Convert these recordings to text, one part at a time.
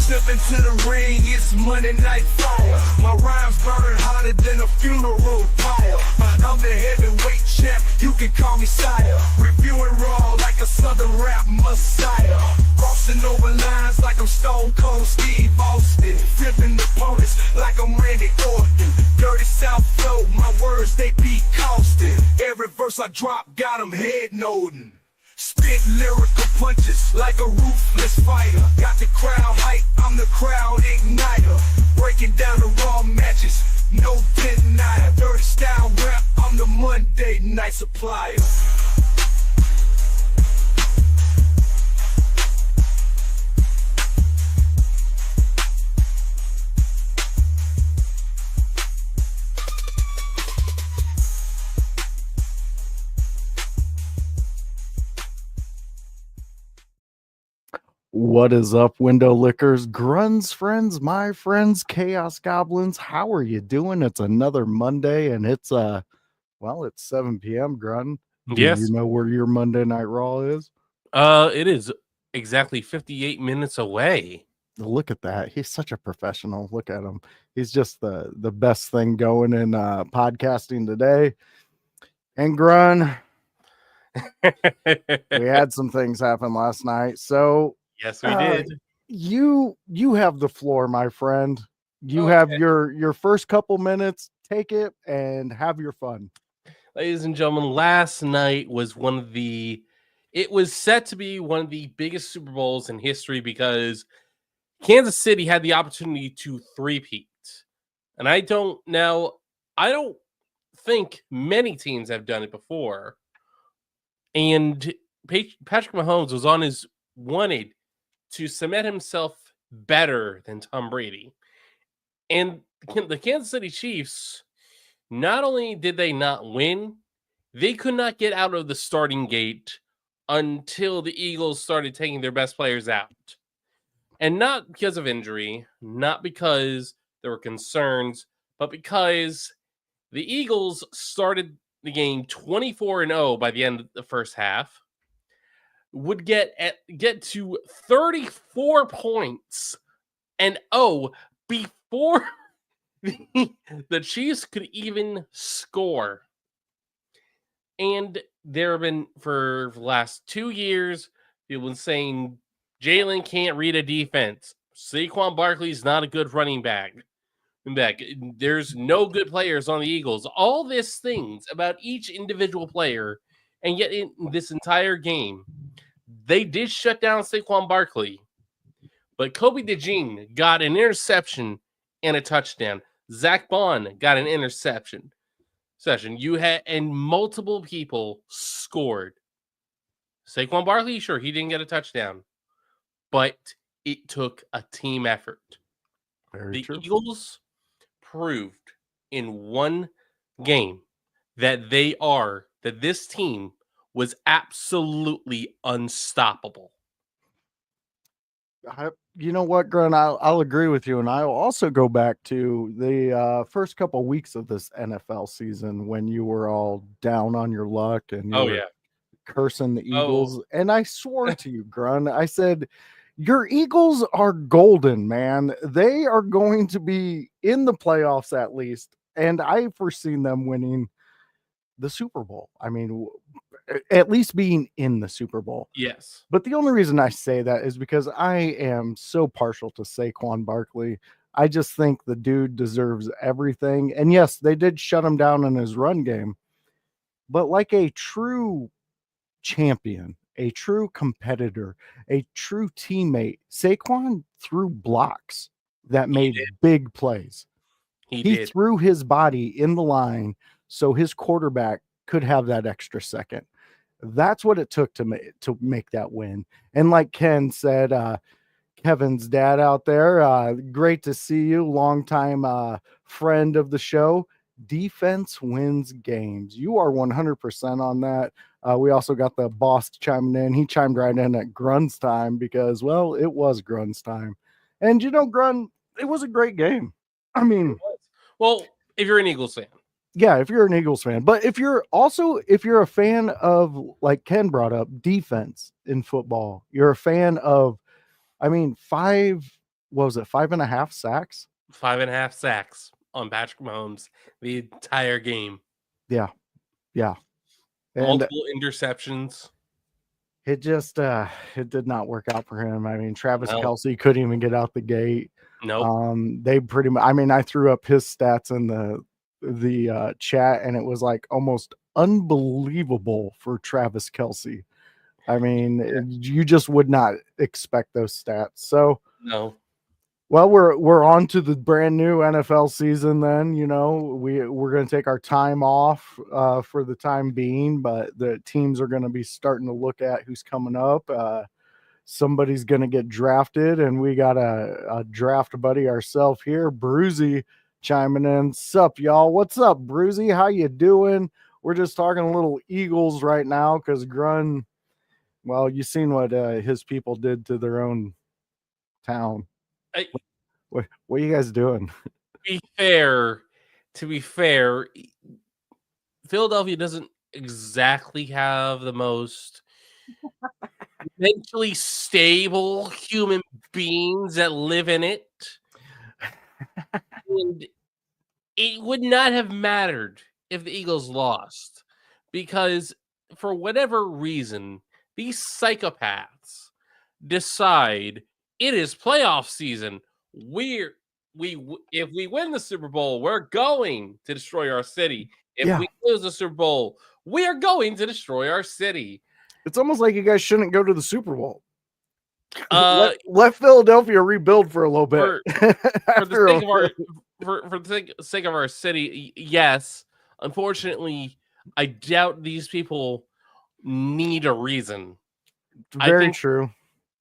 Step into the ring, it's Monday Night Fire. My rhymes burn hotter than a funeral pyre. I'm the heavyweight champ, you can call me sire. Reviewing raw like a southern rap messiah. Crossing over lines like I'm Stone Cold Steve Austin. Flipping opponents like I'm Randy Orton. Dirty South flow, my words they be costing. Every verse I drop got them head nodding. Spit lyrical punches like a ruthless fighter. Got the crowd hype, I'm the crowd igniter. Breaking down the raw matches, no denier. Dirty style rap, I'm the Monday night supplier. What is up, window lickers, gruns, friends, my friends, chaos goblins? How are you doing? It's another Monday, and it's it's 7 p.m. Grun. Do Yes. you know where your Monday Night Raw is? It is exactly 58 minutes away. Look at that. He's such a professional. Look at him. He's just the best thing going in podcasting today. And Grun, we had some things happen last night. So Yes, we did. You have the floor, my friend. You Okay. have your first couple minutes. Take it and have your fun. Ladies and gentlemen, last night was it was set to be one of the biggest Super Bowls in history because Kansas City had the opportunity to three-peat. And I don't think many teams have done it before. And Patrick Mahomes was wanted to cement himself better than Tom Brady. And the Kansas City Chiefs, not only did they not win, they could not get out of the starting gate until the Eagles started taking their best players out. And not because of injury, not because there were concerns, but because the Eagles started the game 24-0 by the end of the first half, would get to 34 points and before the Chiefs could even score. And there have been, for the last 2 years, people have been saying Jalen can't read a defense. Saquon Barkley's not a good running back. There's no good players on the Eagles. All these things about each individual player, and yet in this entire game, they did shut down Saquon Barkley. But Kobe DeJean got an interception and a touchdown. Zach Bond got an interception. And multiple people scored. Saquon Barkley, sure, he didn't get a touchdown. But it took a team effort. Very true. Eagles proved in one game that this team was absolutely unstoppable. You know what, Grun? I'll agree with you, and I'll also go back to the first couple weeks of this NFL season when you were all down on your luck and you were cursing the Eagles. And I swore to you, Grun, I said, your Eagles are golden, man. They are going to be in the playoffs at least, and I foreseen them winning the Super Bowl. I mean, at least being in the Super Bowl. Yes. But the only reason I say that is because I am so partial to Saquon Barkley. I just think the dude deserves everything. And yes, they did shut him down in his run game. But like a true champion, a true competitor, a true teammate, Saquon threw blocks that made big plays. He threw his body in the line so his quarterback could have that extra second. That's what it took to make that win. And like Ken said, Kevin's dad out there, great to see you, longtime friend of the show. Defense wins games. You are 100% on that. We also got the boss chiming in. He chimed right in at Grun's time because, well, it was Grun's time. And, you know, Grun, it was a great game. I mean, well, if you're an Eagles fan. Yeah, if you're an Eagles fan. But if you're a fan of, like Ken brought up, defense in football, you're a fan of, I mean, 5 what was it, 5.5 sacks? 5.5 sacks on Patrick Mahomes the entire game. Yeah. Yeah. And Multiple interceptions. it just it did not work out for him. I mean, Travis No. Kelsey couldn't even get out the gate. Nope. They pretty much, I mean, I threw up his stats in the chat, and it was like almost unbelievable for Travis Kelsey. I mean, you just would not expect those stats. So, No. well, we're on to the brand new NFL season. Then we're going to take our time off for the time being, but the teams are going to be starting to look at who's coming up. Somebody's going to get drafted, and we got a draft buddy ourselves here, Bruzy, chiming in. Sup, y'all? What's up, Bruzy? How you doing? We're just talking a little Eagles right now because Grun. Well, you seen what his people did to their own town. What are you guys doing? To be fair, Philadelphia doesn't exactly have the most mentally stable human beings that live in it. And it would not have mattered if the Eagles lost because for whatever reason, these psychopaths decide it is playoff season. If we win the Super Bowl, we're going to destroy our city. If we lose the Super Bowl, we are going to destroy our city. It's almost like you guys shouldn't go to the Super Bowl. Let Philadelphia rebuild for a little bit. For the sake of our city, yes. Unfortunately, I doubt these people need a reason. Very true.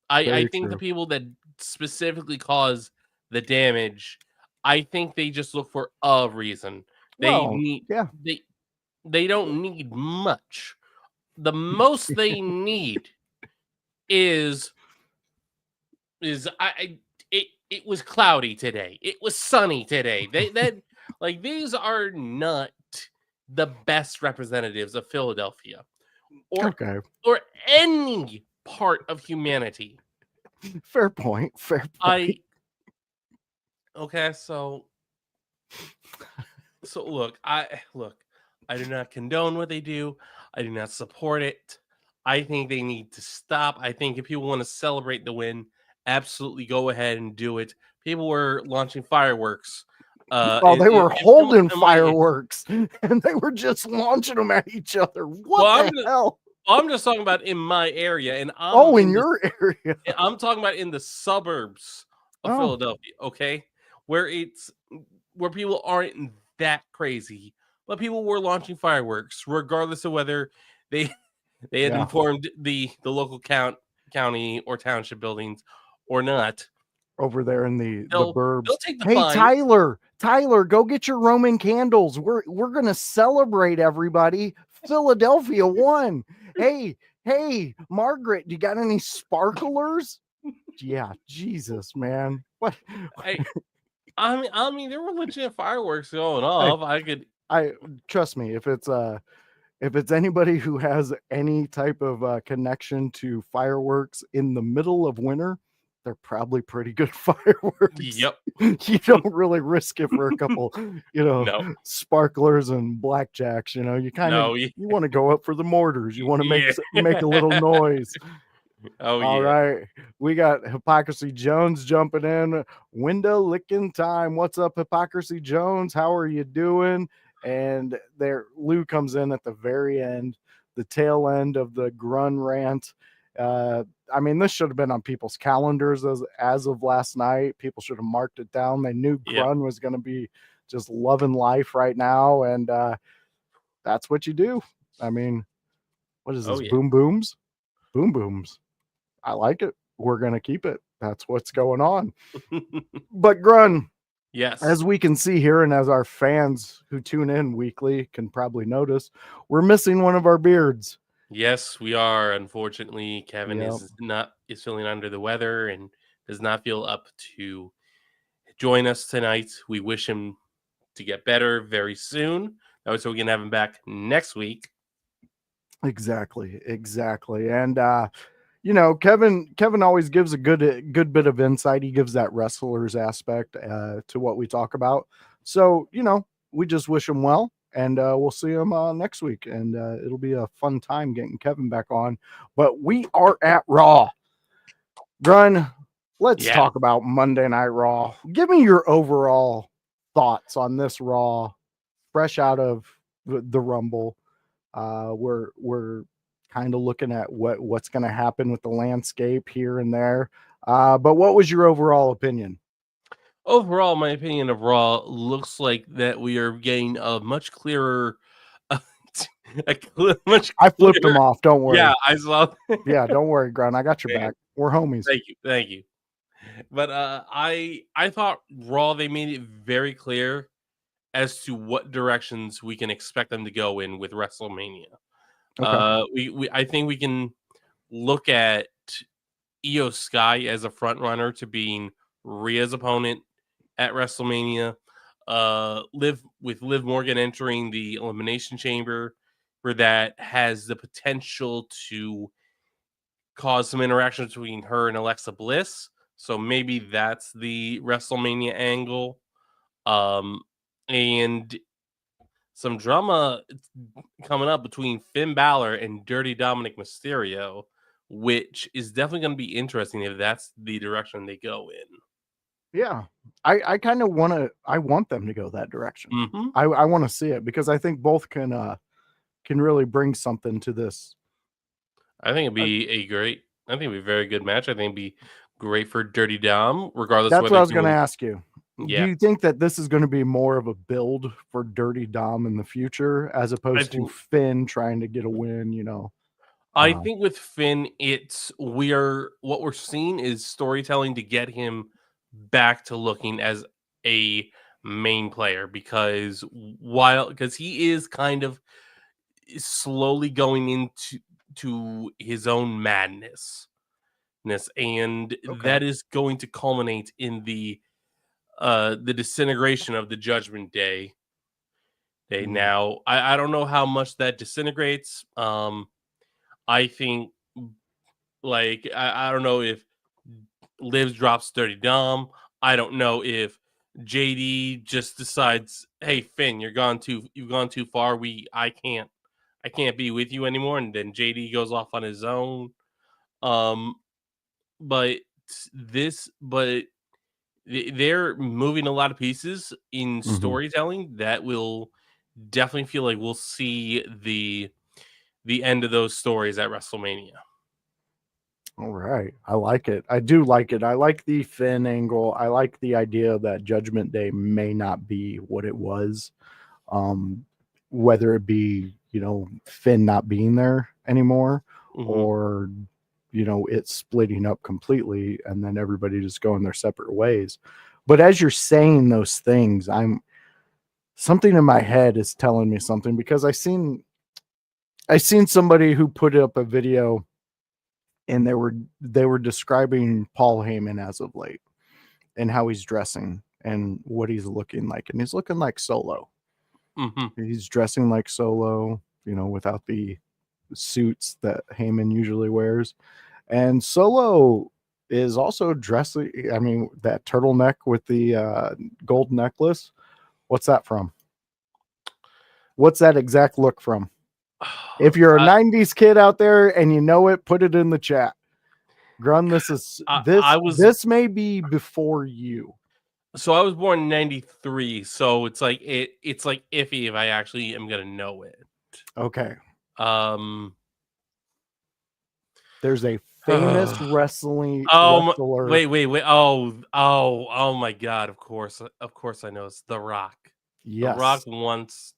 I think the people that specifically cause the damage, I think they just look for a reason. They don't need much. The most they need is it was cloudy today. It was sunny today. These are not the best representatives of Philadelphia or any part of humanity. Fair point. Okay, so look, I do not condone what they do. I do not support it. I think they need to stop. I think if people want to celebrate the win, absolutely go ahead and do it. People were launching fireworks. They were holding fireworks and they were just launching them at each other. What the hell? I'm just talking about in my area, and in your area. I'm talking about in the suburbs of Philadelphia. Okay, where people aren't that crazy, but people were launching fireworks, regardless of whether they had informed the local county or township buildings or not. Over there in the burbs. They'll take the hey, fine. Tyler, go get your Roman candles. We're gonna celebrate, everybody. Philadelphia won. Hey, Margaret, you got any sparklers? Yeah, Jesus, man. What? I mean, there were legit fireworks going off. I trust me, if it's anybody who has any type of connection to fireworks in the middle of winter, they're probably pretty good fireworks. Yep. You don't really risk it for a couple, sparklers and blackjacks. You kind of you want to go up for the mortars. You want to make a little noise. All right. We got Hypocrisy Jones jumping in. Window licking time. What's up, Hypocrisy Jones? How are you doing? And there, Lou comes in at the very end, the tail end of the grun rant. I mean, this should have been on people's calendars as of last night. People should have marked it down. They knew grun was going to be just loving life right now, and that's what you do. I mean, what is this? Boom booms, boom booms. I like it. We're going to keep it. That's what's going on. But grun. Yes. As we can see here, and as our fans who tune in weekly can probably notice, we're missing one of our beards. Yes, we are. Unfortunately, Kevin is feeling under the weather and does not feel up to join us tonight. We wish him to get better very soon. So we can have him back next week. Exactly. And Kevin always gives a good bit of insight. He gives that wrestlers aspect to what we talk about. So, we just wish him well, and we'll see him next week. And it'll be a fun time getting Kevin back on. But we are at Raw. Grun, let's talk about Monday Night Raw. Give me your overall thoughts on this Raw, fresh out of the Rumble. We're kind of looking at what's going to happen with the landscape here and there. But what was your overall opinion? Overall, my opinion of Raw looks like that we are getting a much clearer. I flipped them off. Don't worry. Yeah, I saw. Yeah, don't worry, Grun. I got your back. We're homies. Thank you. But I thought Raw, they made it very clear as to what directions we can expect them to go in with WrestleMania. Okay. I think we can look at Io Sky as a front runner to being Rhea's opponent at WrestleMania. Liv Morgan entering the Elimination Chamber, where that has the potential to cause some interaction between her and Alexa Bliss. So maybe that's the WrestleMania angle. And some drama coming up between Finn Balor and Dirty Dominic Mysterio, which is definitely going to be interesting if that's the direction they go in. Yeah, I kind of want them to go that direction. Mm-hmm. I want to see it because I think both can really bring something to this. I think it'd be a very good match. I think it'd be great for Dirty Dom, regardless. That's what I was going to ask you. Yeah. Do you think that this is going to be more of a build for Dirty Dom in the future as opposed to Finn trying to get a win? I think with Finn, what we're seeing is storytelling to get him back to looking as a main player because he is kind of slowly going into his own madness, and that is going to culminate in the disintegration of the Judgment Day. Now, I don't know how much that disintegrates. I think, I don't know if Liv drops Dirty Dom. I don't know if JD just decides, "Hey Finn, you've gone too far. I can't be with you anymore," and then JD goes off on his own. But they're moving a lot of pieces in storytelling that will definitely feel like we'll see the end of those stories at WrestleMania. All right. I like it. I do like it. I like the Finn angle. I like the idea that Judgment Day may not be what it was. Whether it be, Finn not being there anymore or, it's splitting up completely and then everybody just going their separate ways. But as you're saying those things, something in my head is telling me something because I seen somebody who put up a video and they were describing Paul Heyman as of late and how he's dressing and what he's looking like. And he's looking like Solo. He's dressing like Solo, without the suits that Heyman usually wears. And Solo is also dressing, that turtleneck with the gold necklace. What's that from? What's that exact look from? If you're a 90s kid out there and you know it, put it in the chat. Grun, this may be before you. So I was born in 93, so it's like iffy if I actually am gonna know it. Okay. There's a famous wrestler. Wait. Oh my God, of course I know it's The Rock. Yes. The Rock once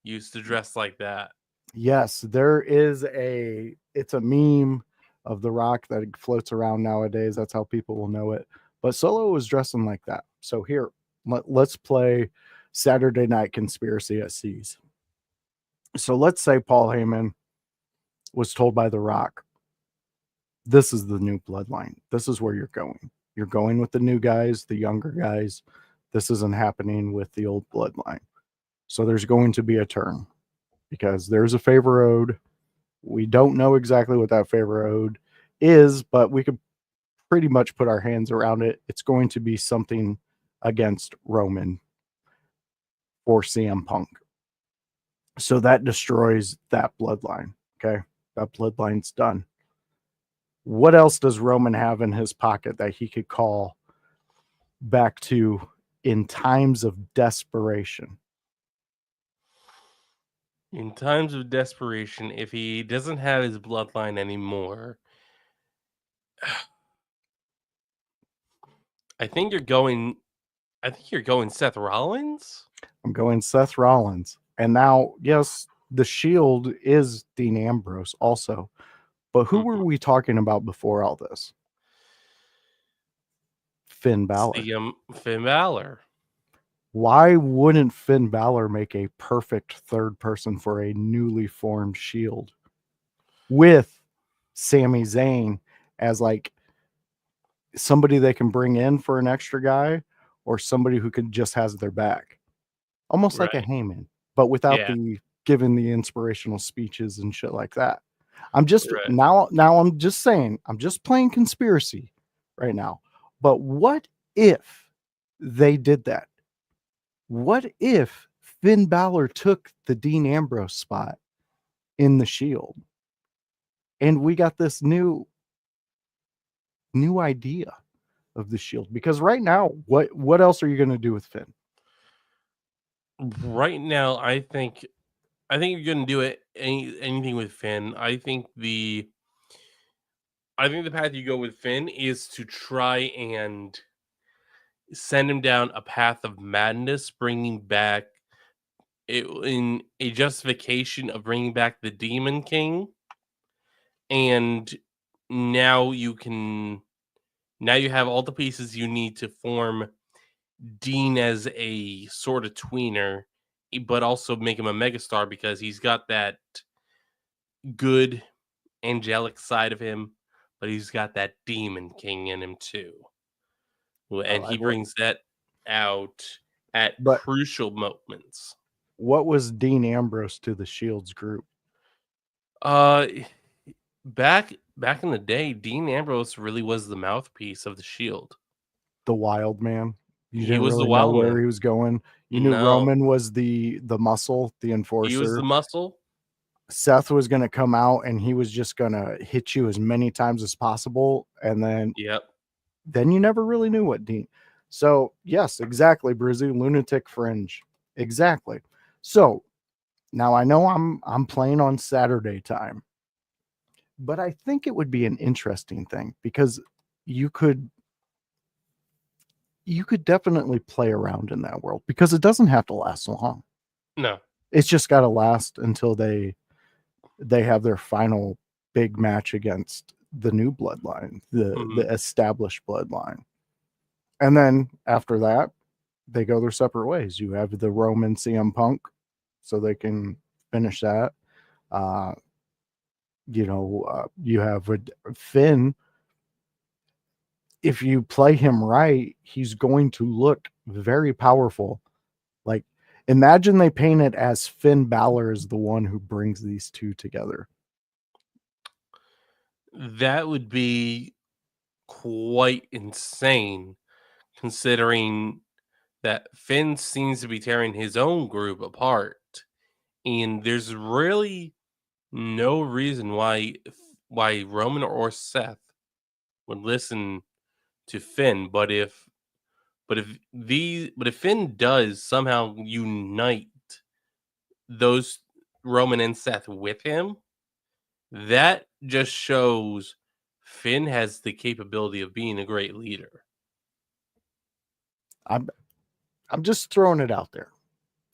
used to dress like that. Yes, there is it's a meme of The Rock that floats around nowadays. That's how people will know it. But Solo was dressing like that. So here, let's play Saturday Night Conspiracy at Seas. So let's say Paul Heyman was told by The Rock, this is the new bloodline. This is where you're going. You're going with the new guys, the younger guys. This isn't happening with the old bloodline. So there's going to be a turn because there's a favor owed. We don't know exactly what that favor owed. is, but we could pretty much put our hands around it. It's going to be something against Roman or CM Punk. So that destroys that bloodline. Okay. That bloodline's done. What else does Roman have in his pocket that he could call back to in times of desperation? In times of desperation, if he doesn't have his bloodline anymore, I think you're going. I think you're going Seth Rollins. I'm going Seth Rollins. And now, yes, the Shield is Dean Ambrose also. But who were we talking about before all this? Finn Balor. Finn Balor. Why wouldn't Finn Balor make a perfect third person for a newly formed Shield with Sami Zayn as like somebody they can bring in for an extra guy or somebody who could just has their back? Almost like a Heyman, but without the giving the inspirational speeches and shit like that. I'm just now I'm just saying, I'm just playing conspiracy right now. But what if they did that? What if Finn Balor took the Dean Ambrose spot in the Shield and we got this new idea of the Shield? Because right now, what else are you going to do with Finn? Right now, I think you're going to do it anything with Finn. I think the path you go with Finn is to try and send him down a path of madness, bringing back in a justification of bringing back the Demon King, and now you have all the pieces you need to form Dean as a sort of tweener, but also make him a megastar because he's got that good angelic side of him, but he's got that Demon King in him too. And he brings that out at crucial moments. What was Dean Ambrose to the Shield's group? Back in the day, Dean Ambrose really was the mouthpiece of the Shield. The wild man. You He was really the wild know where man. he was going. You knew Roman was the muscle, the enforcer. He was the muscle. Seth was going to come out and he was just going to hit you as many times as possible. And then, then you never really knew what Dean. So yes, exactly. Brizzy, lunatic fringe. Exactly. So now I know I'm playing on Saturday time, but I think it would be an interesting thing because you could definitely play around in that world because it doesn't have to last long. No, it's just got to last until they have their final big match against the new bloodline, the established bloodline. And then after that, they go their separate ways. You have the Roman CM Punk, so they can finish that. You have Finn. If you play him right, he's going to look very powerful. Like, imagine they paint it as Finn Balor is the one who brings these two together. That would be quite insane, considering that Finn seems to be tearing his own group apart. And there's really no reason why Roman or Seth would listen to Finn. But if Finn does somehow unite those Roman and Seth with him, that just shows Finn has the capability of being a great leader. I'm just throwing it out there.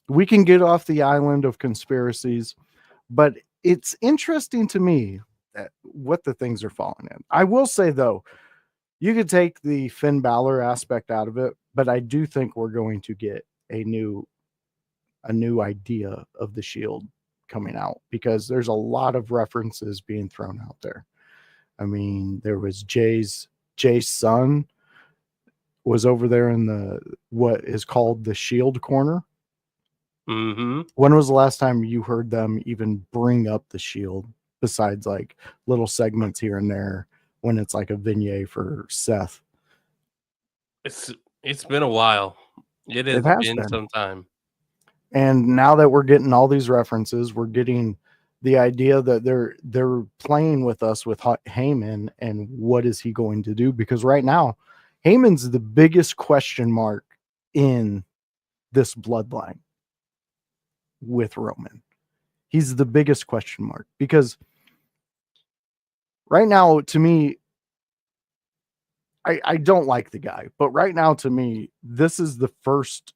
We can get off the island of conspiracies, but it's interesting to me that what the things are falling in. I will say though, you could take the Finn Balor aspect out of it, but I do think we're going to get a new idea of the Shield coming out because there's a lot of references being thrown out there. I mean, there was Jay's son was over there in the what is called the Shield corner. Mm-hmm. When was the last time you heard them even bring up the Shield besides like little segments here and there when it's like a vignette for Seth. It's been a while. It has It has been been. some time. And now that we're getting all these references, we're getting the idea that they're playing with us with Heyman and what is he going to do? Because right now, Heyman's the biggest question mark in this bloodline with Roman. He's the biggest question mark because right now, to me, I don't like the guy, but right now, to me, this is the first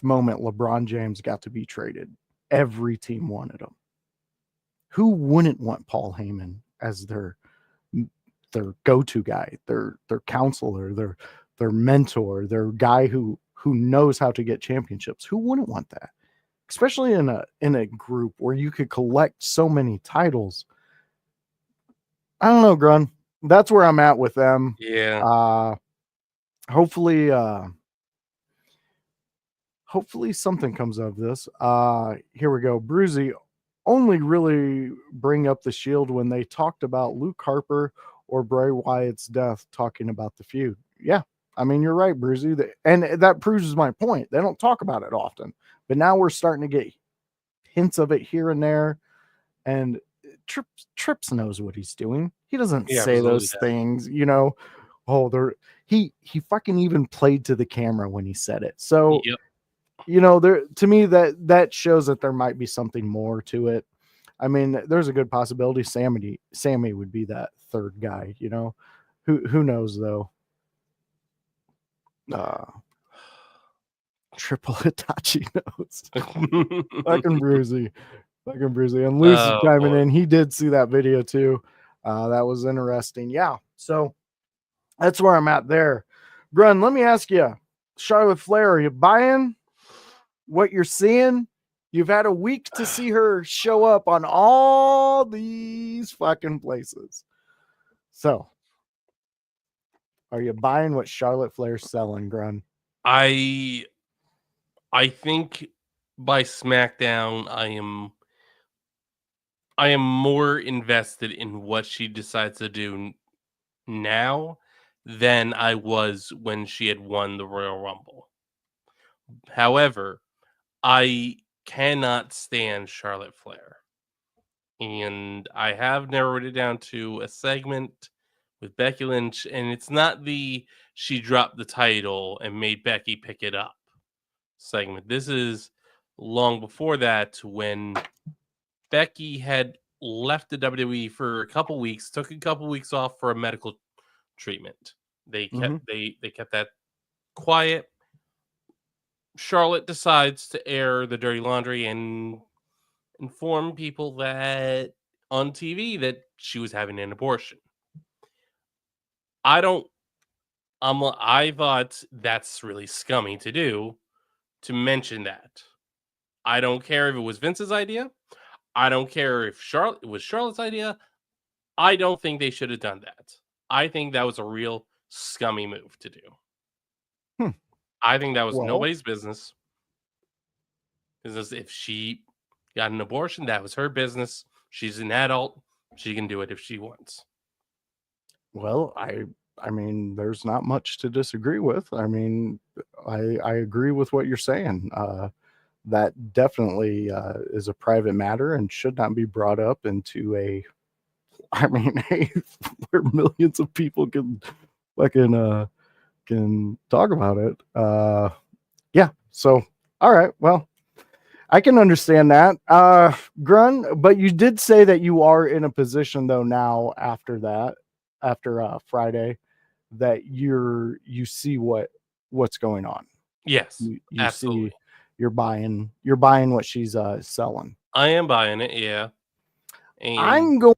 moment LeBron James got to be traded. Every team wanted him. Who wouldn't want Paul Heyman as their go-to guy, their counselor, their mentor, their guy who knows how to get championships? Who wouldn't want that? Especially in a group where you could collect so many titles. I don't know, Grun. That's where I'm at with them. Yeah. Hopefully something comes of this. Here we go. Bruzy only really bring up the Shield when they talked about Luke Harper or Bray Wyatt's death, talking about the feud. Yeah, I mean, you're right, Bruzy. And that proves my point. They don't talk about it often, but now we're starting to get hints of it here and there. And Trips knows what he's doing. He doesn't say those things, you know. Oh, he fucking even played to the camera when he said it. So, Yep. you know, to me that shows that there might be something more to it. I mean, there's a good possibility Sammy would be that third guy, you know. Who knows though? Triple Hitachi knows. Fucking Bruzy. And Lucy chiming in. He did see that video too. That was interesting. Yeah. So that's where I'm at there. Grun, let me ask you, Charlotte Flair, are you buying what you're seeing? You've had a week to see her show up on all these fucking places. So, are you buying what Charlotte Flair's selling, Grun? I think by SmackDown, I am more invested in what she decides to do now than I was when she had won the Royal Rumble. However, I cannot stand Charlotte Flair. And I have narrowed it down to a segment with Becky Lynch, and it's not she dropped the title and made Becky pick it up segment. This is long before that, when Becky had left the WWE for a couple weeks, took a couple weeks off for a medical treatment. They kept they kept that quiet. Charlotte decides to air the dirty laundry and inform people that on TV that she was having an abortion. I thought that's really scummy to do, to mention that. I don't care if it was Vince's idea. I don't care if it was Charlotte's idea. I don't think they should have done that. I think that was a real scummy move to do. I think that was nobody's business. Because if she got an abortion, that was her business. She's an adult. She can do it if she wants. Well, I mean, there's not much to disagree with. I mean, I agree with what you're saying. That definitely is a private matter and should not be brought up into where millions of people can talk about it. Yeah. So, all right. Well, I can understand that. Grun, but you did say that you are in a position though now after Friday, that you see what's going on. Yes, You absolutely. see you're buying what she's selling. I am buying it, yeah. And I'm going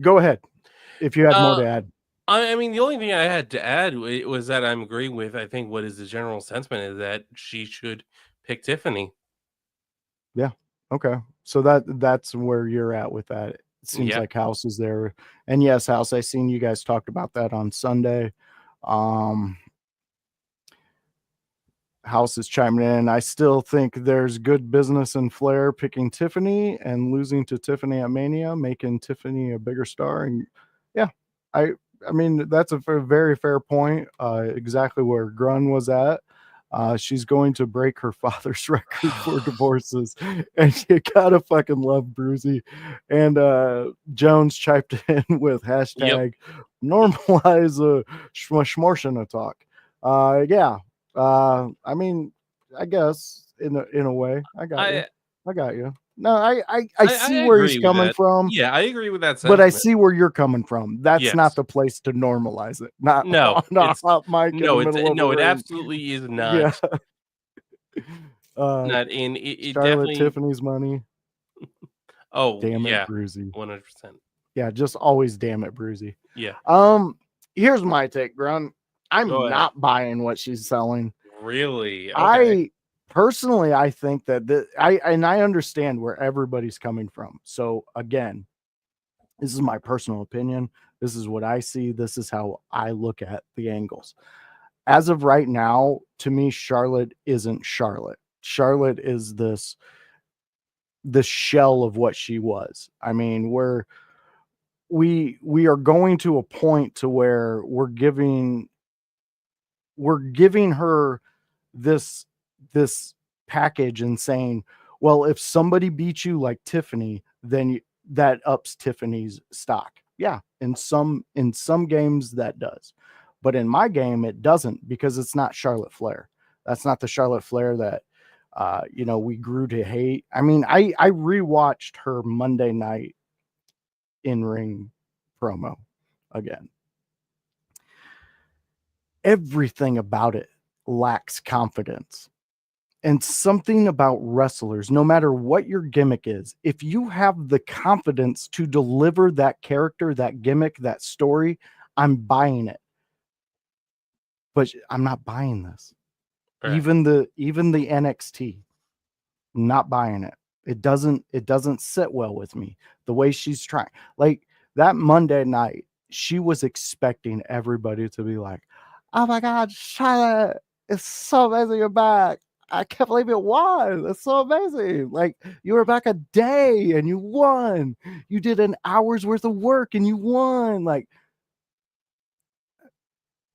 go ahead if you had more to add. I mean, the only thing I had to add was that I'm agreeing with, I think, what is the general sentiment is that she should pick Tiffany. Yeah. Okay. So that's where you're at with that. It seems like House is there. And yes, House, I seen you guys talked about that on Sunday. House is chiming in. I still think there's good business in Flair picking Tiffany and losing to Tiffany at Mania, making Tiffany a bigger star. And yeah, I mean that's a very fair point. Exactly where Grun was at. She's going to break her father's record for divorces, and you gotta fucking love Brucey. And Jones chimed in with hashtag normalize schmorshana talk. Yeah. I mean, I guess in a way, I got you. I got you. No, I see where he's agree with coming that. from. Yeah, I agree with that But I sentiment. see where you're coming from. That's Yes. not the place to normalize it. Not No, on a hot mic in the no, middle of the it ring. absolutely is not. Yeah. Not in it Charlotte definitely. Tiffany's money. Oh, Damn it, yeah, Brucey. 100%. Yeah, just always damn it, Brucey. Yeah. Here's my take, Grun. I'm Go ahead. not buying what she's selling. Really? Okay. I personally, I think that I understand where everybody's coming from. So again, this is my personal opinion. This is what I see. This is how I look at the angles. As of right now, to me, Charlotte isn't Charlotte. Charlotte is the shell of what she was. I mean, we are going to a point to where we're giving her this package and saying, well, if somebody beats you like Tiffany, then that ups Tiffany's stock. Yeah, in some games that does, but in my game it doesn't, because it's not Charlotte Flair. That's not the Charlotte Flair that we grew to hate. I mean, I rewatched her Monday night in-ring promo again. Everything about it lacks confidence. And something about wrestlers, no matter what your gimmick is, if you have the confidence to deliver that character, that gimmick, that story, I'm buying it. But I'm not buying this. Right. Even the NXT, not buying it. It doesn't sit well with me. The way she's trying, like that Monday night, she was expecting everybody to be like, "Oh my God, Charlotte, it's so amazing you're back. I can't believe it was. It's so amazing. Like, you were back a day and you won. You did an hour's worth of work and you won." Like,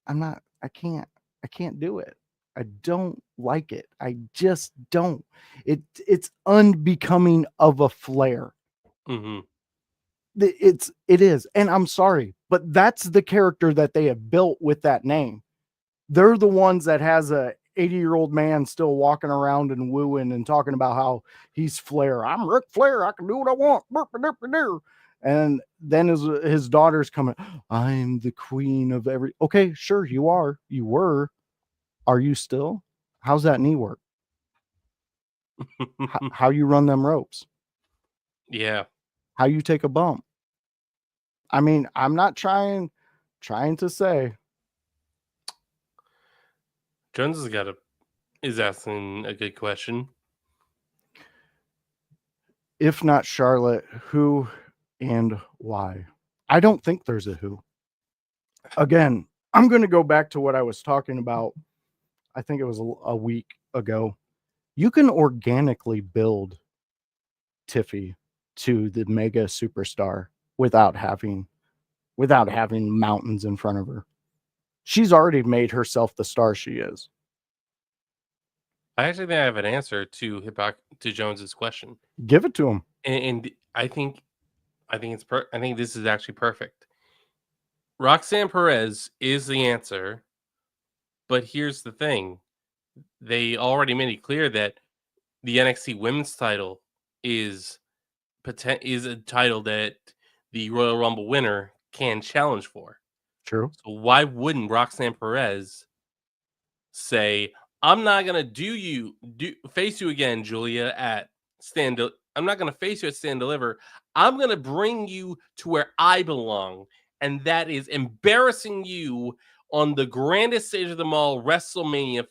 I can't do it. I don't like it. I just don't. It's unbecoming of a Flair. Mm-hmm. It is. And I'm sorry, but that's the character that they have built with that name. They're the ones that has a 80-year-old man still walking around and wooing and talking about how he's Flair. I'm Ric Flair. I can do what I want. And then his daughter's coming, I'm the queen of every. Okay, sure, you are. You were. Are you still? How's that knee work? how you run them ropes? Yeah. How you take a bump? I mean, I'm not trying to say. Jones is asking a good question. If not Charlotte, who and why? I don't think there's a who. Again, I'm going to go back to what I was talking about. I think it was a week ago. You can organically build Tiffy to the mega superstar without having mountains in front of her. She's already made herself the star she is. I actually think I have an answer to Jones's question. Give it to him. And I think it's I think this is actually perfect. Roxanne Perez is the answer, but here's the thing: they already made it clear that the NXT Women's title is a title that the Royal Rumble winner can challenge for. True. So why wouldn't Roxanne Perez say, I'm not gonna face you again, Julia, at I'm not gonna face you at Stand Deliver. I'm gonna bring you to where I belong, and that is embarrassing you on the grandest stage of them all, WrestleMania.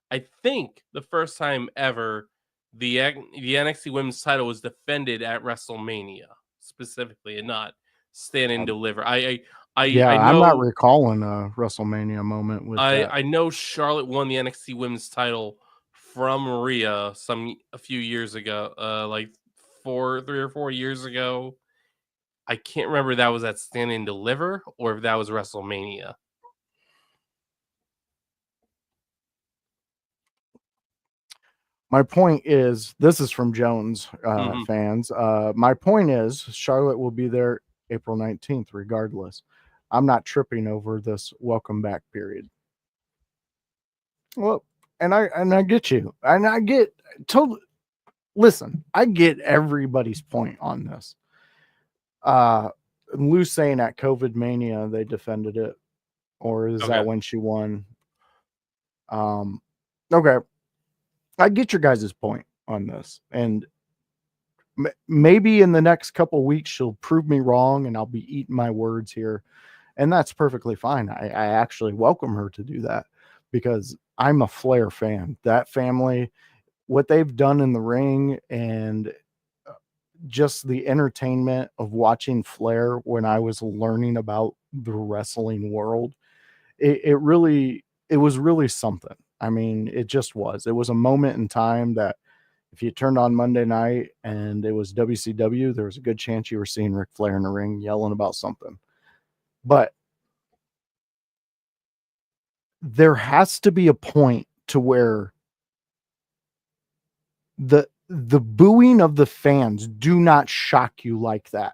I think the first time ever the NXT Women's title was defended at WrestleMania specifically, and not Stand and Deliver. I I'm not know recalling a WrestleMania moment with that. I know Charlotte won the NXT Women's title from Maria a few years ago, like 3 or 4 years ago. I can't remember if that was at Stand and Deliver or if that was WrestleMania. My point is, this is from Jones Mhm. fans. My point is, Charlotte will be there April 19th, regardless. I'm not tripping over this welcome back period. Well, and I get you, and I get totally. Listen, I get everybody's point on this. Lou saying at COVID Mania they defended it, or is that Okay. when she won? Um, okay, I get your guys' point on this, and maybe in the next couple weeks she'll prove me wrong, and I'll be eating my words here, and that's perfectly fine. I actually welcome her to do that because I'm a Flair fan. That family, what they've done in the ring, and just the entertainment of watching Flair when I was learning about the wrestling world, it was really something. I mean, it just was. It was a moment in time that if you turned on Monday night and it was WCW, there was a good chance you were seeing Ric Flair in the ring yelling about something. But there has to be a point to where the booing of the fans do not shock you like that.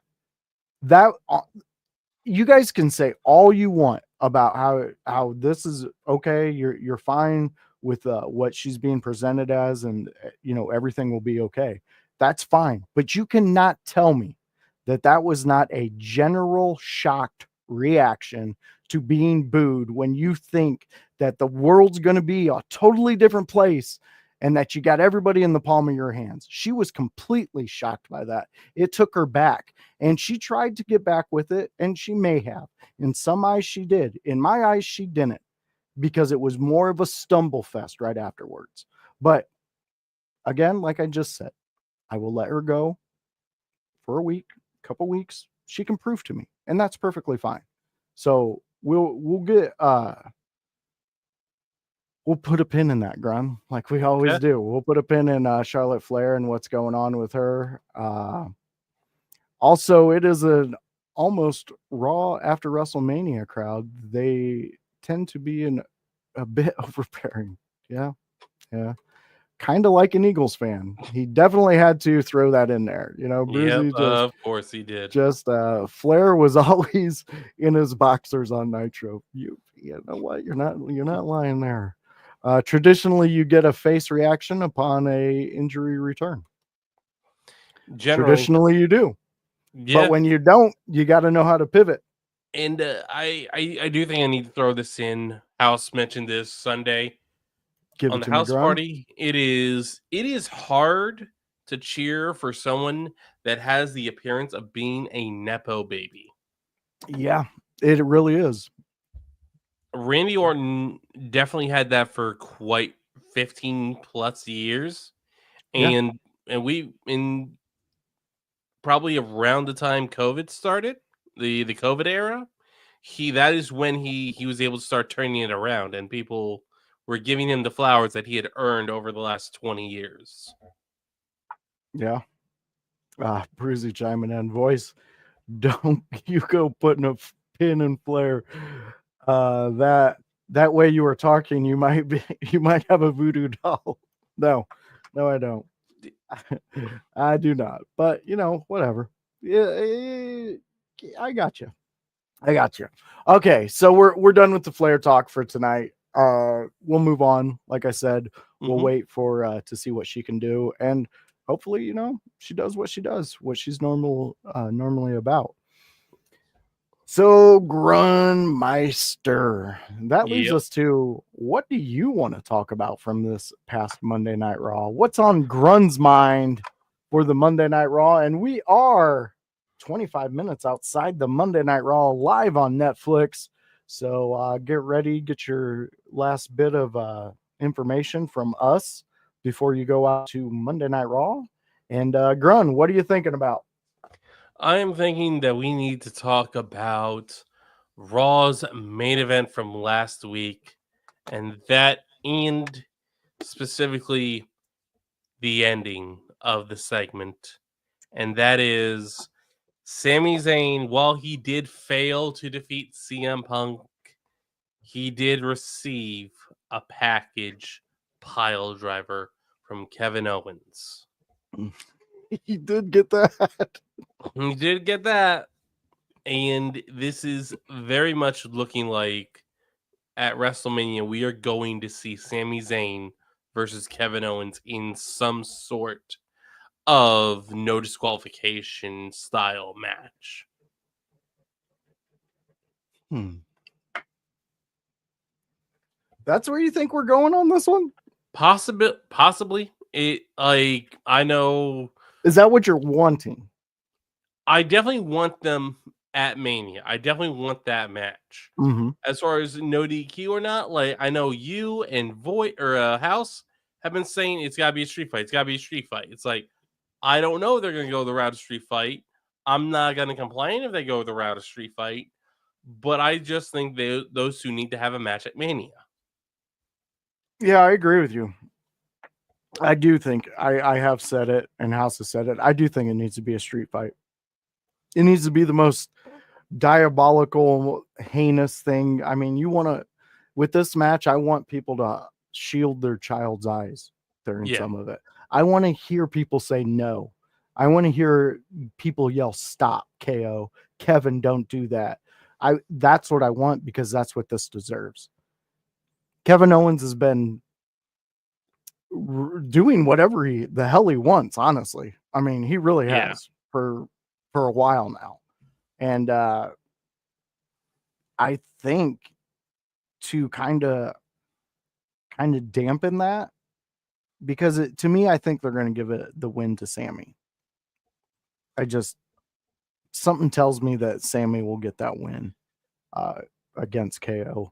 That you guys can say all you want about how this is okay. You're fine with what she's being presented as, and everything will be okay. That's fine, but you cannot tell me that that was not a general shocked reaction to being booed when you think that the world's going to be a totally different place and that you got everybody in the palm of your hands. She was completely shocked by that. It took her back. And she tried to get back with it, and she may have. In some eyes, she did. In my eyes, she didn't, because it was more of a stumble fest right afterwards. But again, like I just said, I will let her go for a week, couple weeks. She can prove to me, and that's perfectly fine. So we'll get we'll put a pin in that, Grun, like we always Okay. do. We'll put a pin in Charlotte Flair and what's going on with her. Also, it is an almost Raw after WrestleMania crowd. They tend to be a bit overbearing. Yeah, yeah. Kind of like an Eagles fan. He definitely had to throw that in there. Yep, Brucey of course he did. Flair was always in his boxers on Nitro. You know what? You're not lying there. Traditionally, you get a face reaction upon a injury return. Generally, Traditionally, you do. But yeah. when you don't, you got to know how to pivot. And I do think I need to throw this in. House mentioned this Sunday Give on it the to me, house Grun. party. It is hard to cheer for someone that has the appearance of being a nepo baby. Yeah, it really is. Randy Orton definitely had that for quite 15 plus years. Yeah, And we in probably around the time COVID started, the COVID era, that is when he was able to start turning it around, and people were giving him the flowers that he had earned over the last 20 years. yeah. Brucey chiming in. Voice, don't you go putting a pin in Flair. That way you were talking, you might have a voodoo doll. No, no, I don't. I do not. But whatever. Yeah, I got you. I got you. Okay, so we're done with the Flair talk for tonight. We'll move on. Like I said, we'll Mhm. wait for to see what she can do, and hopefully, she does what she does, what she's normally about. So, Grunmeister, that leaves Yep. us to, what do you want to talk about from this past Monday Night Raw? What's on Grun's mind for the Monday Night Raw? And we are 25 minutes outside the Monday Night Raw live on Netflix. So get ready, get your last bit of information from us before you go out to Monday Night Raw. And Grun, what are you thinking about? I am thinking that we need to talk about Raw's main event from last week, and specifically the ending of the segment, and that is Sami Zayn. While he did fail to defeat CM Punk, he did receive a package pile driver from Kevin Owens. He did get that. He did get that. And this is very much looking like at WrestleMania, we are going to see Sami Zayn versus Kevin Owens in some sort of no disqualification style match. That's where you think we're going on this one? Possibly. It like I know. Is that what you're wanting? I definitely want them at Mania. I definitely want that match. Mm-hmm. As far as no DQ or not, like I know you and Voight or House have been saying it's gotta be a street fight. It's gotta be a street fight. It's like I don't know if they're gonna go the route of street fight. I'm not gonna complain if they go the route of street fight, but I just think those two need to have a match at Mania. Yeah, I agree with you. I do think I have said it, and House has said it. I do think it needs to be a street fight. It needs to be the most diabolical, heinous thing. I mean, you want to, with this match, I want people to shield their child's eyes during some of it. I want to hear people say no. I want to hear people yell, "Stop, KO, Kevin, don't do that." That's what I want, because that's what this deserves. Kevin Owens has been doing whatever the hell he wants, honestly. I mean, he really has for a while now. And I think to kind of dampen that, because to me, I think they're going to give it the win to Sammy. Something tells me that Sammy will get that win against KO.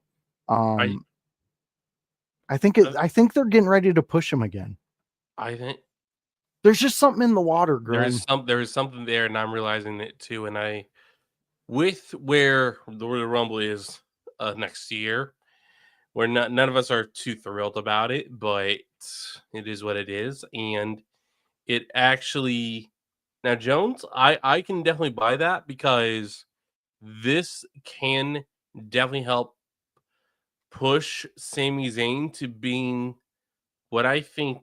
I think they're getting ready to push him again. I think there's just something in the water, Grun. There is something there, and I'm realizing it too. And with where the Royal Rumble is next year, where none of us are too thrilled about it, but it is what it is. And it actually, now Jones, I can definitely buy that, because this can definitely help push Sami Zayn to being what I think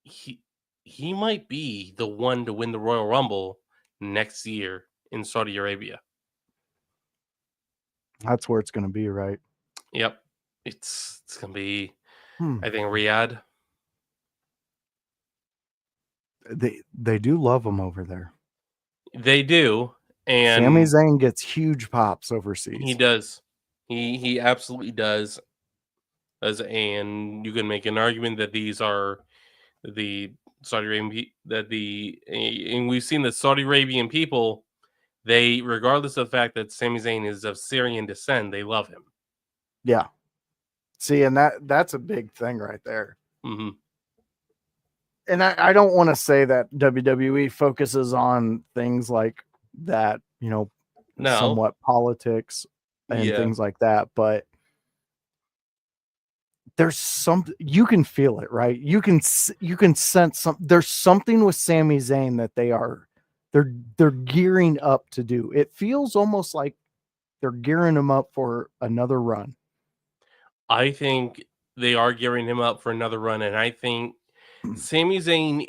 he might be the one to win the Royal Rumble next year in Saudi Arabia. That's where it's going to be, right? Yep. It's going to be, I think, Riyadh. They do love him over there. They do. And Sami Zayn gets huge pops overseas. He does. He absolutely does. And you can make an argument that these are the Saudi Arabian and we've seen the Saudi Arabian people, they, regardless of the fact that Sami Zayn is of Syrian descent, they love him. Yeah. See, and that's a big thing right there. Mm-hmm. And I don't want to say that WWE focuses on things like that, somewhat politics and things like that, but there's you can feel it, right? You can sense there's something with Sami Zayn that they're gearing up to do. It feels almost like they're gearing him up for another run. I think they are gearing him up for another run, and I think Sami Zayn,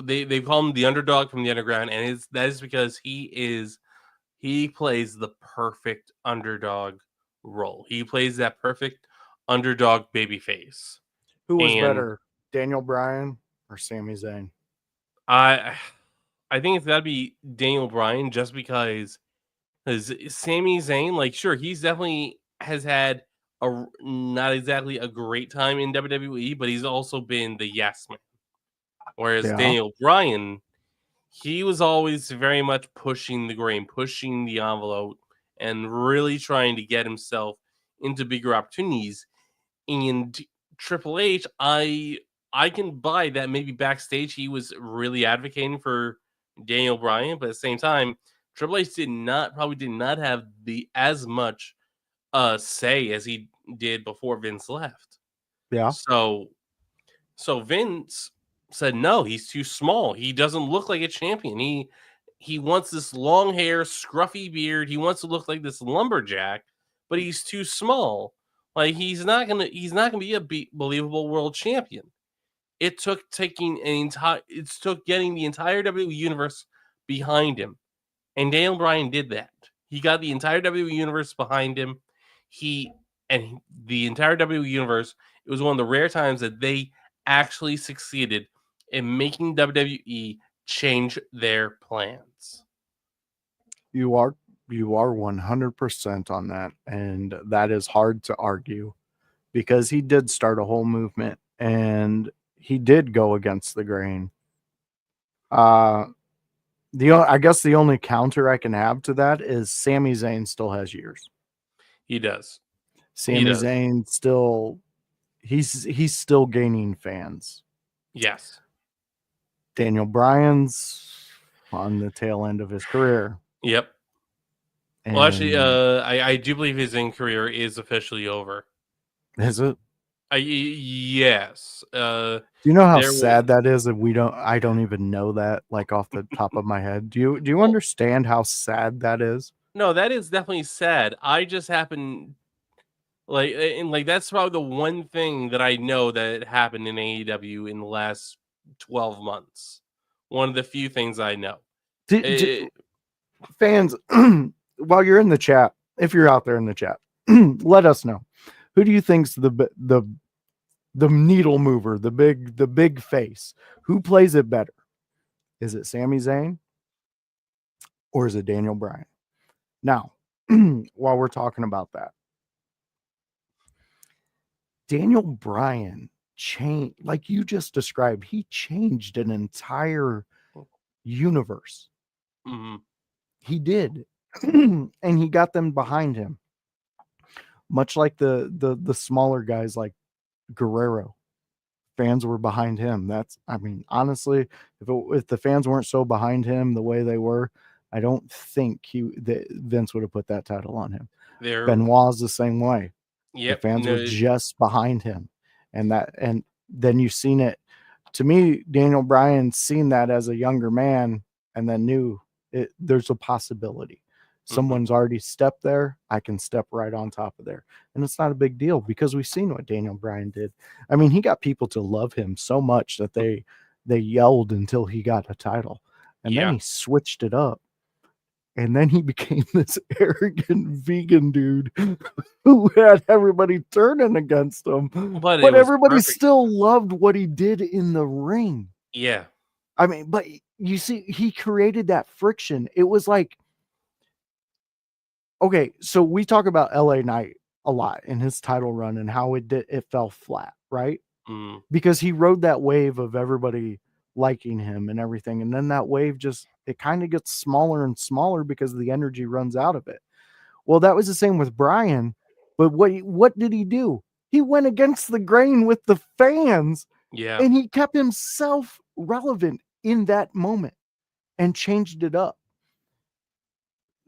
they call him the underdog from the underground, and that is because he plays the perfect underdog role. He plays that perfect underdog babyface. Who was better, Daniel Bryan or Sami Zayn? I think it's got to be Daniel Bryan, just because Sami Zayn, like, sure, he's definitely has had not exactly a great time in WWE, but he's also been the yes man. Whereas Daniel Bryan, he was always very much pushing the grain, pushing the envelope, and really trying to get himself into bigger opportunities. And Triple H, I can buy that maybe backstage he was really advocating for Daniel Bryan, but at the same time, Triple H probably did not have as much say as he did before Vince left. Yeah. So Vince said no, he's too small. He doesn't look like a champion. He wants this long hair, scruffy beard. He wants to look like this lumberjack, but he's too small. Like he's not gonna be a believable world champion. It took getting the entire WWE universe behind him. And Daniel Bryan did that. He got the entire WWE universe behind him. The entire WWE universe, it was one of the rare times that they actually succeeded in making WWE change their plans. You are 100% on that, and that is hard to argue because he did start a whole movement and he did go against the grain. I guess the only counter I can have to that is Sami Zayn still has years. He does. Sami Zayn still he's still gaining fans. Yes. Daniel Bryan's on the tail end of his career. Yep. And well, actually, I do believe his in career is officially over. Is it? Yes. Do you know how sad that is? That I don't even know that, like off the top of my head. Do you understand how sad that is? No, that is definitely sad. I just happen that's probably the one thing that I know that happened in AEW in the last 12 months. One of the few things I know. Fans, while you're in the chat, if you're out there in the chat, let us know. Who do you think's the needle mover, the big face? Who plays it better? Is it Sami Zayn or is it Daniel Bryan? Now, while we're talking about that, Daniel Bryan changed, like you just described, he changed an entire universe. Mm-hmm. He did. And he got them behind him. Much like the smaller guys like Guerrero. Fans were behind him. Honestly, if the fans weren't so behind him the way they were, I don't think Vince would have put that title on him. Benoit's the same way. Yep. The fans were just behind him. And then you've seen it. To me, Daniel Bryan seen that as a younger man and then knew there's a possibility. Someone's already stepped there. I can step right on top of there. And it's not a big deal because we've seen what Daniel Bryan did. I mean, he got people to love him so much that they yelled until he got a title. And then he switched it up. And then he became this arrogant vegan dude who had everybody turning against him. But everybody still loved what he did in the ring. Yeah. I mean, but you see, he created that friction. It was like, okay, so we talk about LA Knight a lot in his title run and how it fell flat, right? Mm. Because he rode that wave of everybody liking him and everything. And then that wave it kind of gets smaller and smaller because the energy runs out of it. Well, that was the same with Bryan. But what did he do? He went against the grain with the fans. Yeah. And he kept himself relevant in that moment and changed it up.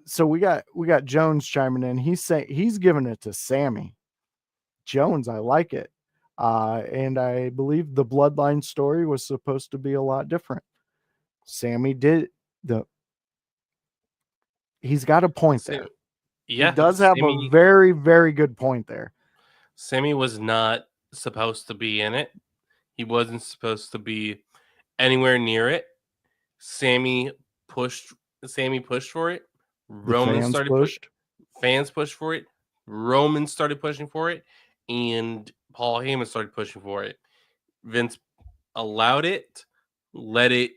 So we got Jones chiming in. He's giving it to Sammy. Jones, I like it. And I believe the bloodline story was supposed to be a lot different. Sammy he's got a point there. Yeah. He does have a very, very good point there. Sammy was not supposed to be in it. He wasn't supposed to be anywhere near it. Sammy pushed for it. Fans pushed for it. Roman started pushing for it, and Paul Heyman started pushing for it. Vince allowed it, let it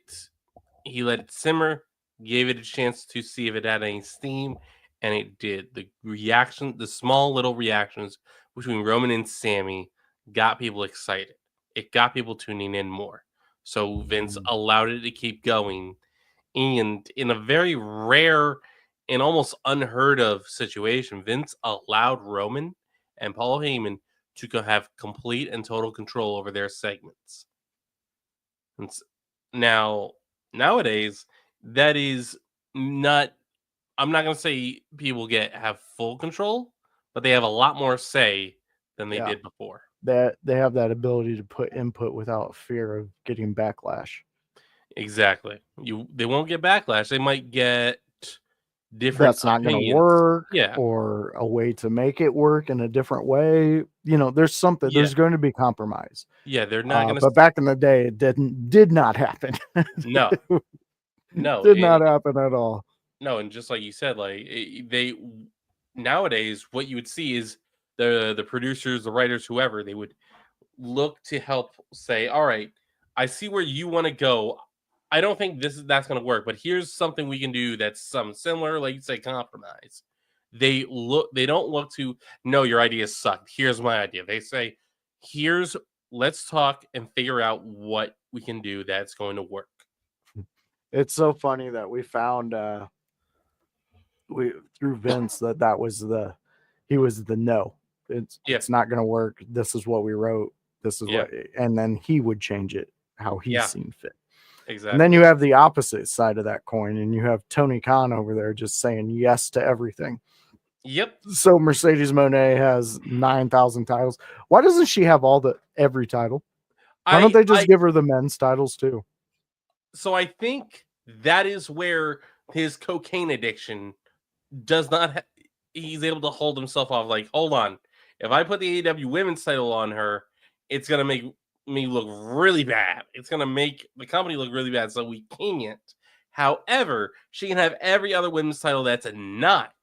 simmer, gave it a chance to see if it had any steam, and it did. The small little reactions between Roman and Sammy got people excited. It got people tuning in more. So Vince allowed it to keep going. And in a very rare and almost unheard of situation, Vince allowed Roman and Paul Heyman to have complete and total control over their segments. And nowadays, that is not I'm not gonna say people have full control, but they have a lot more say than they Yeah. did before. That they have that ability to put input without fear of getting backlash. Exactly. They won't get backlash. They might get different That's not going to opinions. work, Yeah. or a way to make it work in a different way. There's something. Yeah. There's going to be compromise. Yeah. They're not gonna. But back in the day, it did not happen. No. No. Did not happen at all. No. And just like you said, like they nowadays, what you would see is the producers, the writers, whoever, they would look to help say, all right, I see where you want to go. I don't think that's going to work, but here's something we can do that's some similar, like you say, compromise. They don't look to, no, your idea sucked. Here's my idea. They say, let's talk and figure out what we can do that's going to work. It's so funny that we found through Vince that he was the no. It's not going to work. This is what we wrote. This is what, and then he would change it how he seen fit. Exactly. And then you have the opposite side of that coin, and you have Tony Khan over there just saying yes to everything. Yep. So Mercedes Moné has 9,000 titles. Why doesn't she have every title? Why don't they just give her the men's titles too? So I think that is where his cocaine addiction does not. He's able to hold himself off. Like, hold on, if I put the AEW women's title on her, it's gonna make me look really bad. It's gonna make the company look really bad. So we can't. However, she can have every other women's title that's not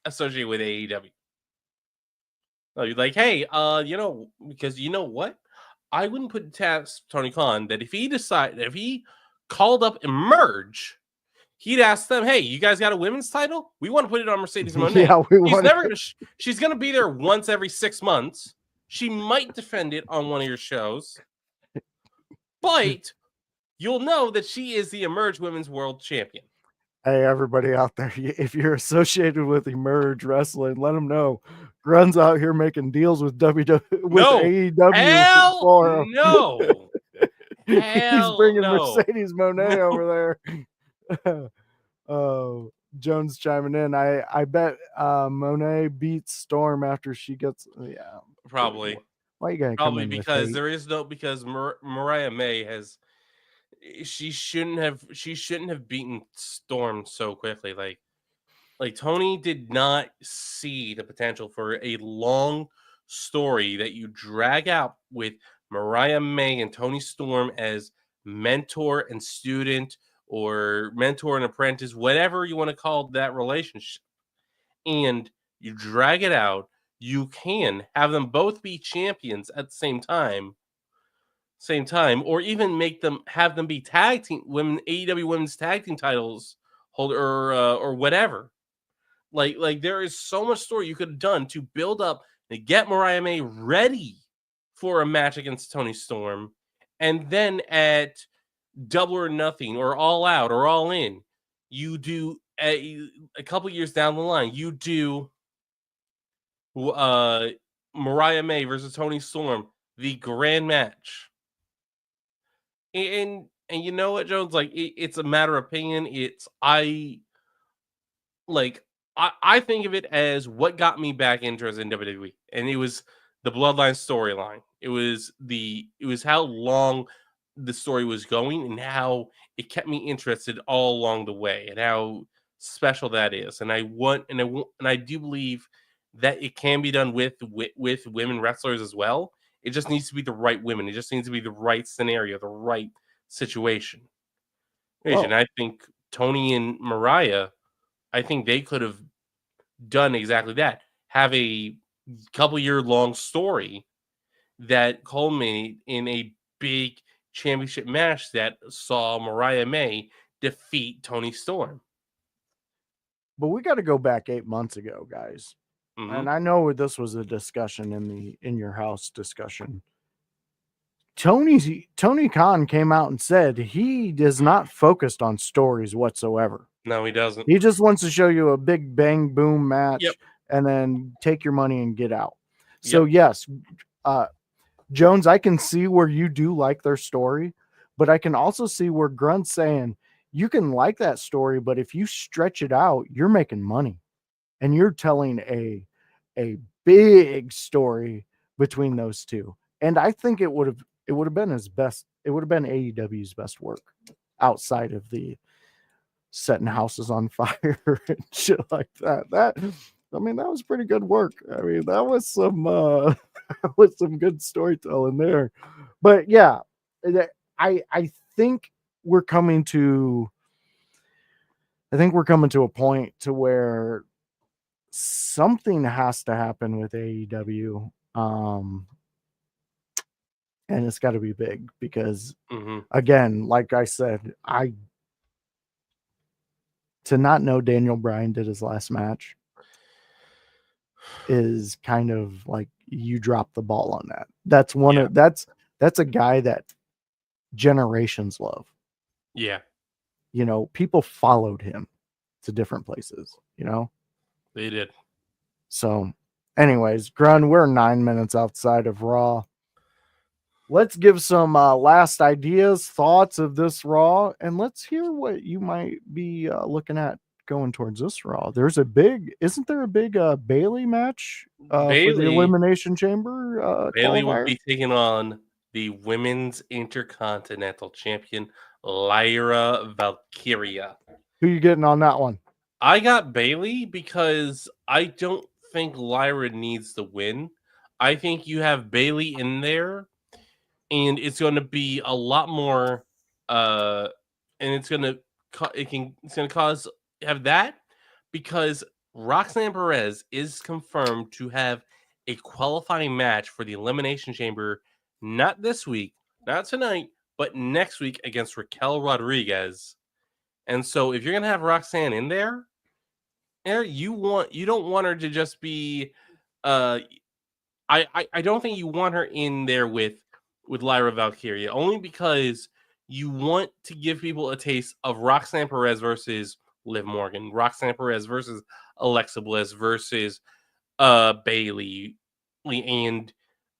associated with AEW. So you're like, hey, because you know what? I wouldn't put it past Tony Khan that if he called up Emerge, he'd ask them, hey, you guys got a women's title? We want to put it on Mercedes Moné. Yeah, she's gonna be there once every 6 months. She might defend it on one of your shows, but you'll know that she is the Emerge Women's World Champion. Hey, everybody out there, if you're associated with Emerge Wrestling, let them know. Grun's out here making deals with AEW. Hell no. He's bringing Mercedes Moné over there. Oh, Jones chiming in. I bet Moné beats Storm after she gets. Yeah, probably. Why you gotta probably come in because with there is no because Mariah May has. She shouldn't have beaten Storm so quickly. Like Tony did not see the potential for a long story that you drag out with Mariah May and Tony Storm as mentor and student, or mentor and apprentice, whatever you want to call that relationship. And you drag it out, you can have them both be champions at the same time, or even have them be tag team women, AEW women's tag team titles holder, or whatever. Like there is so much story you could have done to build up and get Mariah May ready for a match against Tony Storm, and then at Double or Nothing or All Out or All In, you do a couple years down the line, you do Mariah May versus Tony Storm, the grand match. And you know what, Jones? Like it's a matter of opinion. I think of it as what got me back interested in WWE, and it was the Bloodline storyline. It was how long the story was going and how it kept me interested all along the way, and how special that is. And I do believe that it can be done with women wrestlers as well. It just needs to be the right women. It just needs to be the right scenario, the right situation. And I think Tony and Mariah, I think they could have done exactly that. Have a couple-year-long story that culminated in a big championship match that saw Mariah May defeat Tony Storm. But we got to go back 8 months ago, guys. Mm-hmm. And I know this was a discussion in your house discussion. Tony Khan came out and said he is not focused on stories whatsoever. No, he doesn't. He just wants to show you a big bang boom match and then take your money and get out. So yes, Jones, I can see where you do like their story, but I can also see where Grunt's saying, you can like that story, but if you stretch it out, you're making money and you're telling a big story between those two. And I think it would have been his best. It would have been AEW's best work outside of the setting houses on fire and shit like that. That was pretty good work. I mean, that was some that was some good storytelling there. But yeah, I think we're coming to a point to where something has to happen with AEW. And it's got to be big because again, like I said, to not know Daniel Bryan did his last match is kind of like you dropped the ball on that. That's that's a guy that generations love. Yeah. You know, people followed him to different places, you know? They did. So, anyways, Grun, we're 9 minutes outside of Raw. Let's give some last ideas, thoughts of this Raw, and let's hear what you might be looking at going towards this Raw. Isn't there a big Bailey match for the Elimination Chamber Bailey will qualifier? be taking on the Women's Intercontinental Champion, Lyra Valkyria. Who you getting on that one? I got Bailey because I don't think Lyra needs the win. I think you have Bailey in there, and it's going to be a lot more. And it's going to have that because Roxanne Perez is confirmed to have a qualifying match for the Elimination Chamber, not this week, not tonight, but next week against Raquel Rodriguez. And so if you're gonna have Roxanne in there, you don't want her to just be I don't think you want her in there with Lyra Valkyria, only because you want to give people a taste of Roxanne Perez versus Liv Morgan, Roxanne Perez versus Alexa Bliss versus Bailey, and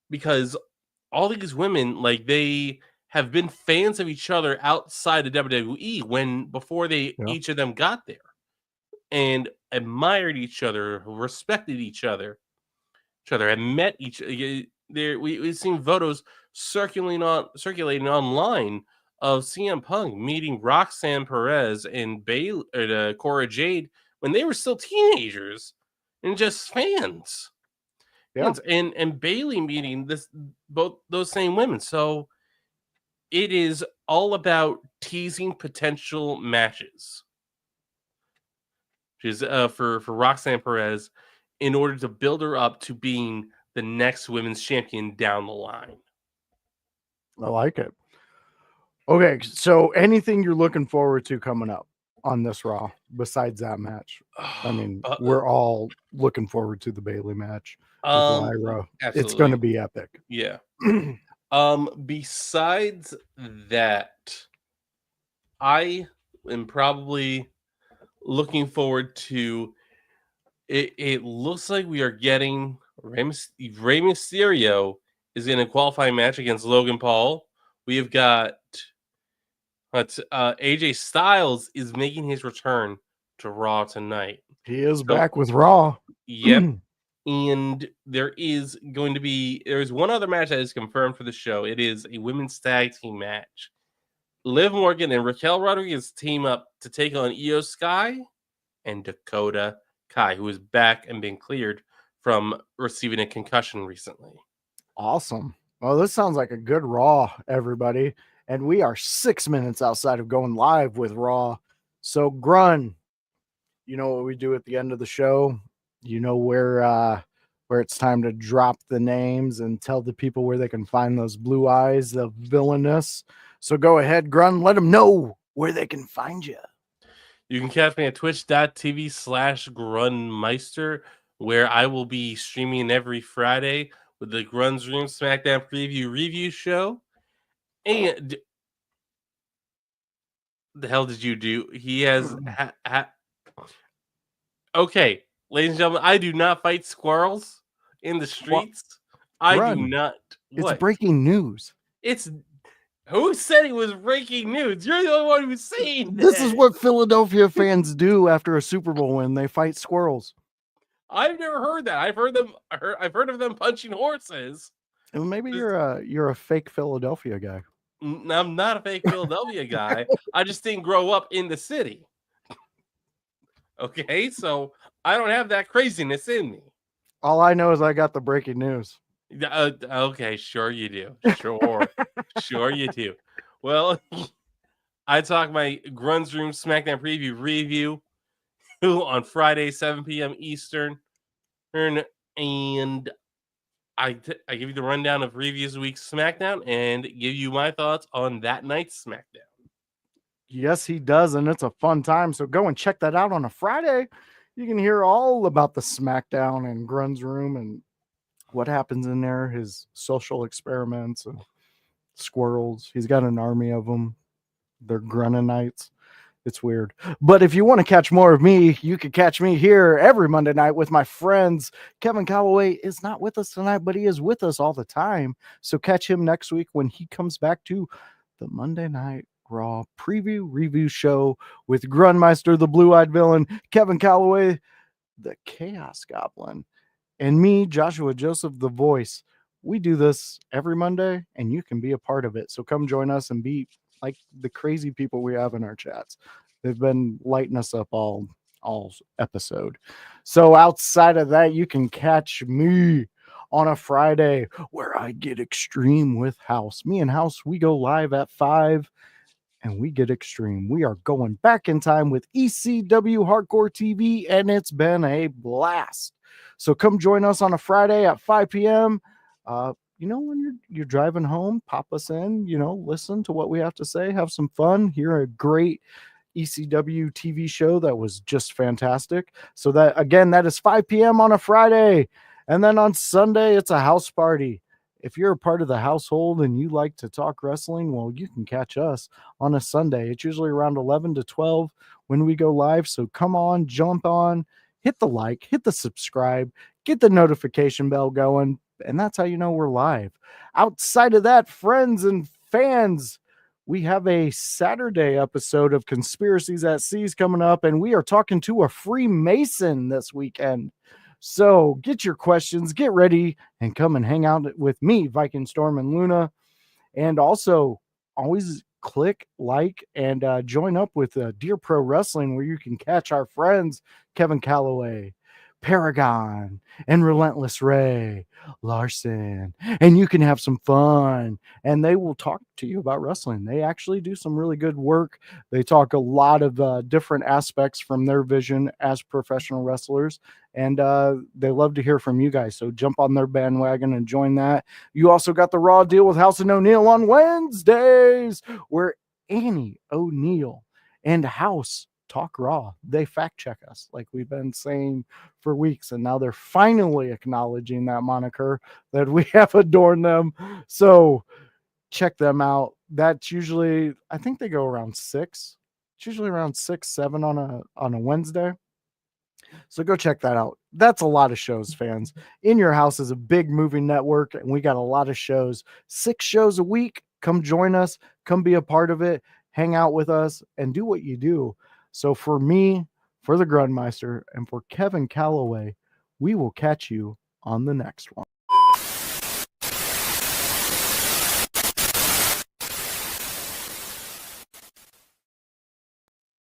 because all these women, like, they have been fans of each other outside of WWE before each of them got there, and admired each other, respected each other, and met each other. We've seen photos circulating online of CM Punk meeting Roxanne Perez and Cora Jade when they were still teenagers and just fans. Yeah. And Bailey meeting both those same women. So it is all about teasing potential matches. Which is for Roxanne Perez in order to build her up to being the next women's champion down the line. I like it. Okay, so anything you're looking forward to coming up on this Raw besides that match? I mean, we're all looking forward to the Bailey match with Lyra. Absolutely. It's going to be epic. Yeah. Besides that, I am probably looking forward to it looks like we are getting Rey Mysterio is in a qualifying match against Logan Paul. We have got AJ Styles is making his return to Raw tonight. He is back with Raw. Yep. And there's one other match that is confirmed for the show. It is a women's tag team match. Liv Morgan and Raquel Rodriguez team up to take on Io Sky and Dakota Kai, who is back and been cleared from receiving a concussion recently. Awesome. Well, this sounds like a good Raw, everybody. And we are 6 minutes outside of going live with Raw. So, Grun, you know what we do at the end of the show? You know where it's time to drop the names and tell the people where they can find those blue eyes, the villainous. So go ahead, Grun, let them know where they can find you. You can catch me at twitch.tv/grunmeister, where I will be streaming every Friday with the Grun's Room SmackDown Preview Review Show. And the hell did you do? He has... Okay, ladies and gentlemen, I do not fight squirrels in the streets. I do not. It's breaking news. Who said it was breaking news? You're the only one who's saying This is what Philadelphia fans do after a Super Bowl win. They fight squirrels. I've never heard that. I've heard of them punching horses. And maybe you're a fake Philadelphia guy. I'm not a fake Philadelphia guy. I just didn't grow up in the city. Okay, so I don't have that craziness in me. All I know is I got the breaking news. Okay, sure you do. Sure you do. Well, I talk my Grun's Room SmackDown review on Friday, 7 p.m. Eastern, and I give you the rundown of previous week's SmackDown and give you my thoughts on that night's SmackDown. Yes, he does, and it's a fun time. So go and check that out on a Friday. You can hear all about the SmackDown and Grun's Room and what happens in there, his social experiments and squirrels. He's got an army of them. They're Grunanites. It's weird. But if you want to catch more of me, you can catch me here every Monday night with my friends. Kevin Calloway is not with us tonight, but he is with us all the time. So catch him next week when he comes back to the Monday Night Raw preview review show with Grunmeister, the blue-eyed villain, Kevin Calloway, the Chaos Goblin, and me, Joshua Joseph, the voice. We do this every Monday, and you can be a part of it. So come join us and be like the crazy people we have in our chats. They've been lighting us up all episode. So outside of that, you can catch me on a Friday where I get extreme with House. Me and House, we go live at 5 and we get extreme. We are going back in time with ECW Hardcore TV, and it's been a blast. So come join us on a Friday at 5 p.m. When you're driving home, pop us in, listen to what we have to say, have some fun, hear a great ECW TV show that was just fantastic. So that, again, that is 5 p.m. on a Friday. And then on Sunday, it's a house party. If you're a part of the household and you like to talk wrestling, well, you can catch us on a Sunday. It's usually around 11 to 12 when we go live. So come on, jump on, hit the like, hit the subscribe, get the notification bell going. And that's how you know we're live. Outside of that, friends and fans, we have a Saturday episode of Conspiracies at Seas coming up, and we are talking to a Freemason this weekend. So get your questions, get ready, and come and hang out with me, Viking Storm and Luna. And also, always click, like, and join up with Dear Pro Wrestling, where you can catch our friends, Kevin Calloway, Paragon, and Relentless Ray Larson, and you can have some fun, and they will talk to you about wrestling. They actually do some really good work. They talk a lot of different aspects from their vision as professional wrestlers, and they love to hear from you guys. So jump on their bandwagon and join that. You also got the Raw Deal with House and O'Neill on Wednesdays, where Annie O'Neill and House talk Raw. They fact check us like we've been saying for weeks, and now they're finally acknowledging that moniker that we have adorned them. So check them out. That's usually, I think they go around 6. It's usually around 6, 7 on a Wednesday. So go check that out. That's a lot of shows, fans. In Your House is a big movie network, and we got a lot of shows. 6 shows a week. Come join us. Come be a part of it. Hang out with us and do what you do. So for me, for the Grunmeister, and for Kevin Calloway, we will catch you on the next one.